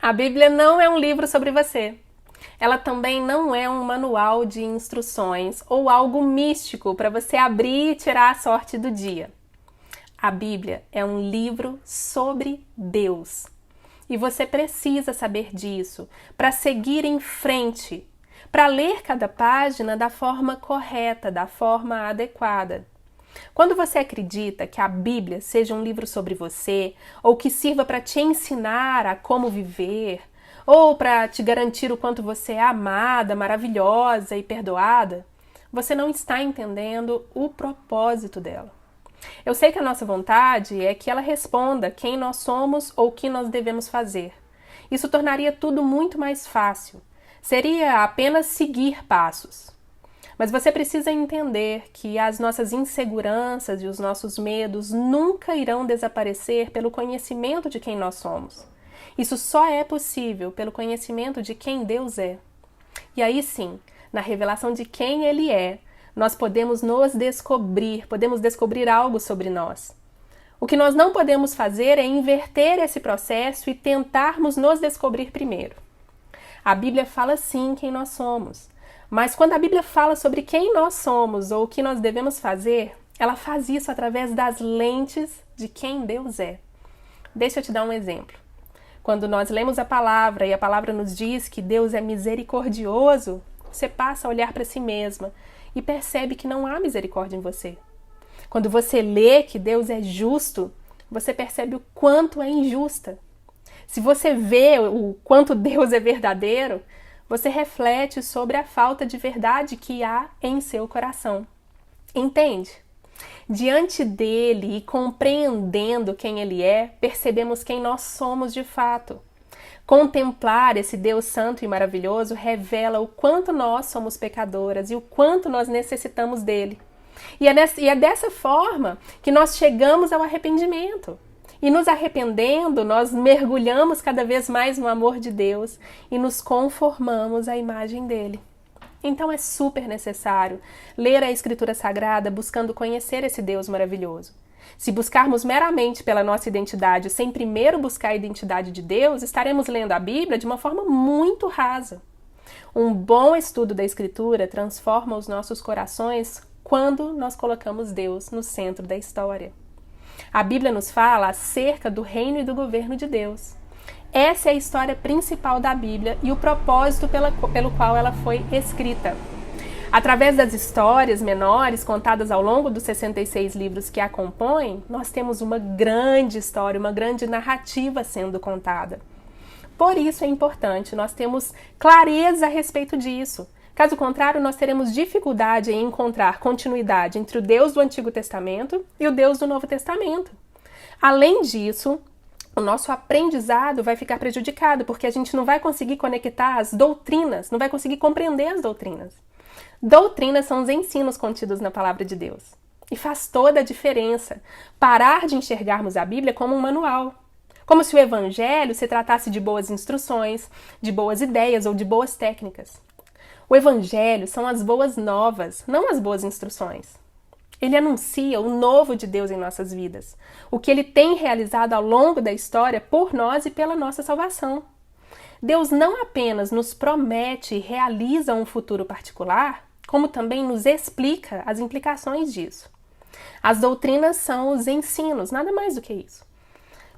A Bíblia não é um livro sobre você. Ela também não é um manual de instruções ou algo místico para você abrir e tirar a sorte do dia. A Bíblia é um livro sobre Deus. E você precisa saber disso para seguir em frente, para ler cada página da forma correta, da forma adequada. Quando você acredita que a Bíblia seja um livro sobre você, ou que sirva para te ensinar a como viver, ou para te garantir o quanto você é amada, maravilhosa e perdoada, você não está entendendo o propósito dela. Eu sei que a nossa vontade é que ela responda quem nós somos ou o que nós devemos fazer. Isso tornaria tudo muito mais fácil. Seria apenas seguir passos. Mas você precisa entender que as nossas inseguranças e os nossos medos nunca irão desaparecer pelo conhecimento de quem nós somos. Isso só é possível pelo conhecimento de quem Deus é. E aí sim, na revelação de quem Ele é, nós podemos nos descobrir, podemos descobrir algo sobre nós. O que nós não podemos fazer é inverter esse processo e tentarmos nos descobrir primeiro. A Bíblia fala sim quem nós somos. Mas quando a Bíblia fala sobre quem nós somos ou o que nós devemos fazer, ela faz isso através das lentes de quem Deus é. Deixa eu te dar um exemplo. Quando nós lemos a palavra e a palavra nos diz que Deus é misericordioso, você passa a olhar para si mesma e percebe que não há misericórdia em você. Quando você lê que Deus é justo, você percebe o quanto é injusta. Se você vê o quanto Deus é verdadeiro, você reflete sobre a falta de verdade que há em seu coração. Entende? Diante dele e compreendendo quem ele é, percebemos quem nós somos de fato. Contemplar esse Deus santo e maravilhoso revela o quanto nós somos pecadoras e o quanto nós necessitamos dele. E é dessa forma que nós chegamos ao arrependimento. E nos arrependendo, nós mergulhamos cada vez mais no amor de Deus e nos conformamos à imagem dele. Então é super necessário ler a Escritura Sagrada buscando conhecer esse Deus maravilhoso. Se buscarmos meramente pela nossa identidade, sem primeiro buscar a identidade de Deus, estaremos lendo a Bíblia de uma forma muito rasa. Um bom estudo da Escritura transforma os nossos corações quando nós colocamos Deus no centro da história. A Bíblia nos fala acerca do reino e do governo de Deus. Essa é a história principal da Bíblia e o propósito pelo qual ela foi escrita. Através das histórias menores contadas ao longo dos 66 livros que a compõem, nós temos uma grande história, uma grande narrativa sendo contada. Por isso é importante nós termos clareza a respeito disso. Caso contrário, nós teremos dificuldade em encontrar continuidade entre o Deus do Antigo Testamento e o Deus do Novo Testamento. Além disso, o nosso aprendizado vai ficar prejudicado, porque a gente não vai conseguir conectar as doutrinas, não vai conseguir compreender as doutrinas. Doutrinas são os ensinos contidos na Palavra de Deus. E faz toda a diferença parar de enxergarmos a Bíblia como um manual. Como se o Evangelho se tratasse de boas instruções, de boas ideias ou de boas técnicas. O Evangelho são as boas novas, não as boas instruções. Ele anuncia o novo de Deus em nossas vidas, o que ele tem realizado ao longo da história por nós e pela nossa salvação. Deus não apenas nos promete e realiza um futuro particular, como também nos explica as implicações disso. As doutrinas são os ensinos, nada mais do que isso.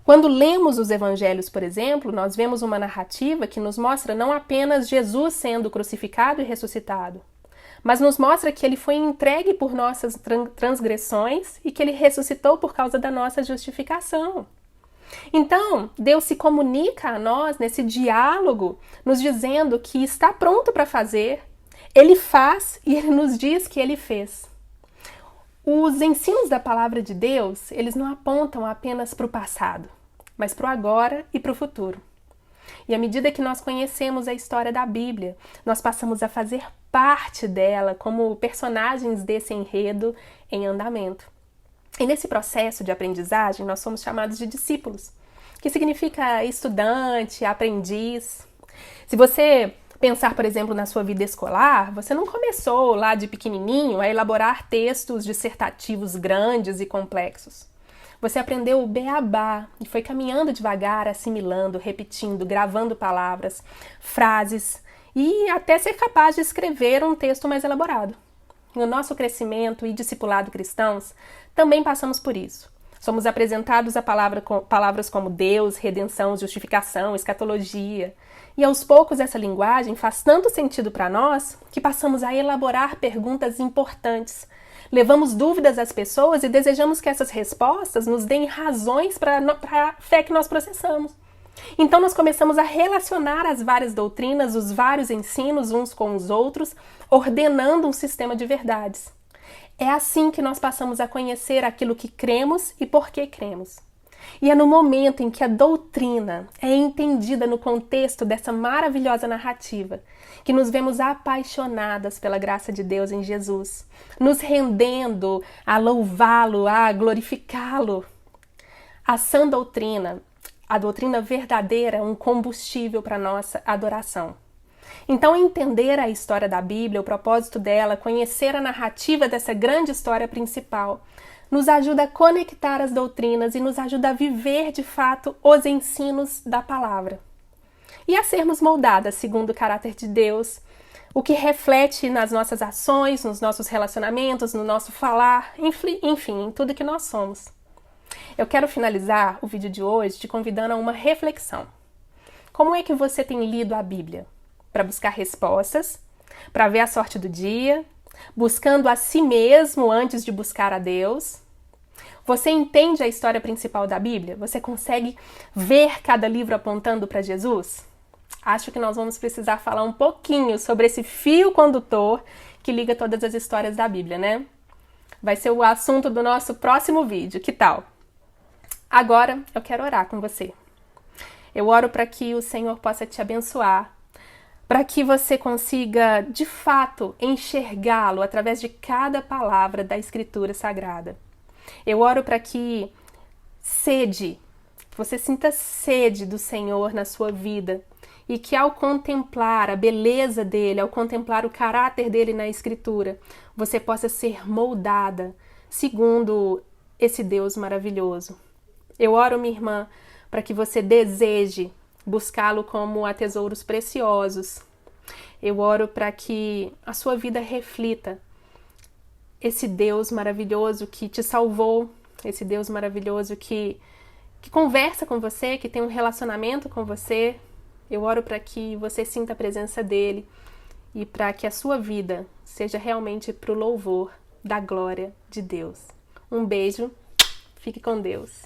Quando lemos os evangelhos, por exemplo, nós vemos uma narrativa que nos mostra não apenas Jesus sendo crucificado e ressuscitado, mas nos mostra que ele foi entregue por nossas transgressões e que ele ressuscitou por causa da nossa justificação. Então, Deus se comunica a nós nesse diálogo, nos dizendo que está pronto para fazer, ele faz e ele nos diz que ele fez. Os ensinos da palavra de Deus, eles não apontam apenas para o passado, mas para o agora e para o futuro. E à medida que nós conhecemos a história da Bíblia, nós passamos a fazer parte dela como personagens desse enredo em andamento. E nesse processo de aprendizagem, nós somos chamados de discípulos, que significa estudante, aprendiz. Se você pensar, por exemplo, na sua vida escolar, você não começou lá de pequenininho a elaborar textos dissertativos grandes e complexos. Você aprendeu o beabá e foi caminhando devagar, assimilando, repetindo, gravando palavras, frases e até ser capaz de escrever um texto mais elaborado. No nosso crescimento e discipulado cristãos, também passamos por isso. Somos apresentados a palavras como Deus, redenção, justificação, escatologia. E aos poucos essa linguagem faz tanto sentido para nós que passamos a elaborar perguntas importantes. Levamos dúvidas às pessoas e desejamos que essas respostas nos deem razões para a fé que nós processamos. Então nós começamos a relacionar as várias doutrinas, os vários ensinos uns com os outros, ordenando um sistema de verdades. É assim que nós passamos a conhecer aquilo que cremos e por que cremos. E é no momento em que a doutrina é entendida no contexto dessa maravilhosa narrativa que nos vemos apaixonadas pela graça de Deus em Jesus, nos rendendo a louvá-lo, a glorificá-lo. A sã doutrina, a doutrina verdadeira, é um combustível para a nossa adoração. Então, entender a história da Bíblia, o propósito dela, conhecer a narrativa dessa grande história principal, nos ajuda a conectar as doutrinas e nos ajuda a viver, de fato, os ensinos da palavra. E a sermos moldadas segundo o caráter de Deus, o que reflete nas nossas ações, nos nossos relacionamentos, no nosso falar, enfim, em tudo que nós somos. Eu quero finalizar o vídeo de hoje te convidando a uma reflexão. Como é que você tem lido a Bíblia? Para buscar respostas, para ver a sorte do dia, buscando a si mesmo antes de buscar a Deus? Você entende a história principal da Bíblia? Você consegue ver cada livro apontando para Jesus? Acho que nós vamos precisar falar um pouquinho sobre esse fio condutor que liga todas as histórias da Bíblia, né? Vai ser o assunto do nosso próximo vídeo, que tal? Agora eu quero orar com você. Eu oro para que o Senhor possa te abençoar, para que você consiga, de fato, enxergá-lo através de cada palavra da Escritura Sagrada. Eu oro para que você sinta sede do Senhor na sua vida e que ao contemplar a beleza dele, ao contemplar o caráter dele na Escritura, você possa ser moldada segundo esse Deus maravilhoso. Eu oro, minha irmã, para que você deseje buscá-lo como a tesouros preciosos. Eu oro para que a sua vida reflita esse Deus maravilhoso que te salvou, esse Deus maravilhoso que conversa com você, que tem um relacionamento com você. Eu oro para que você sinta a presença dele e para que a sua vida seja realmente para o louvor da glória de Deus. Um beijo, fique com Deus.